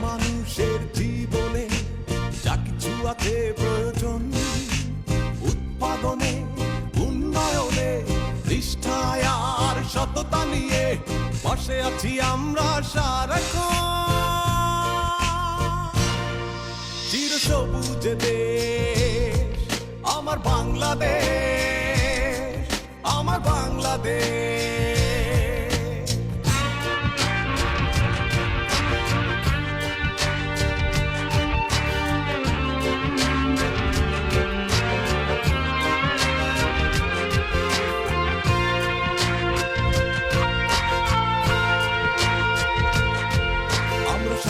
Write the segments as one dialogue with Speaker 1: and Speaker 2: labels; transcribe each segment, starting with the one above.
Speaker 1: মানুষের জীবনে যা কিছু আছে প্রয়োজন, উৎপাদনে, উন্নয়নে, নিষ্ঠায় আর সততা নিয়ে পাশে আছি আমরা সারাক্ষণ। চিরসবুজ দেশ আমার বাংলাদেশ, আমার বাংলাদেশ।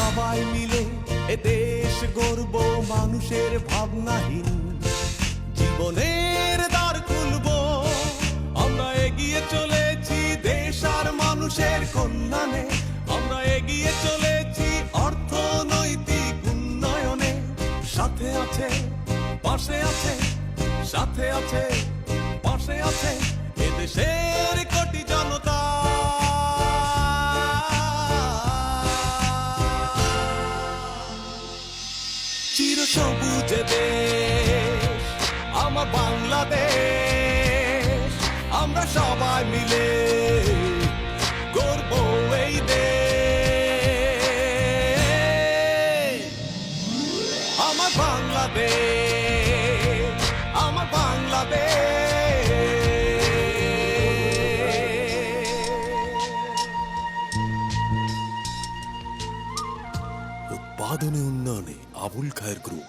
Speaker 1: সবাই মিলে এ দেশ গর্ব, মানুষের ভাবনাহীন জীবনের দ্বার খুলব। আমরা এগিয়ে চলেছি দেশ আর মানুষের কল্যাণে, আমরা এগিয়ে চলেছি অর্থনৈতিক উন্নয়নে। সাথে আছে, পাশে আছে, সাথে আছে, পাশে আছে এ দেশের কোটি জনতা। চিরসবুজ দেশ আমার বাংলাদেশ, আমরা সবাই মিলে গর্ব এই দেশ। আমার বাংলাদেশ, আমার বাংলাদেশ। উৎপাদনে উন্নয়নে আবুল খায়ের গ্রুপ।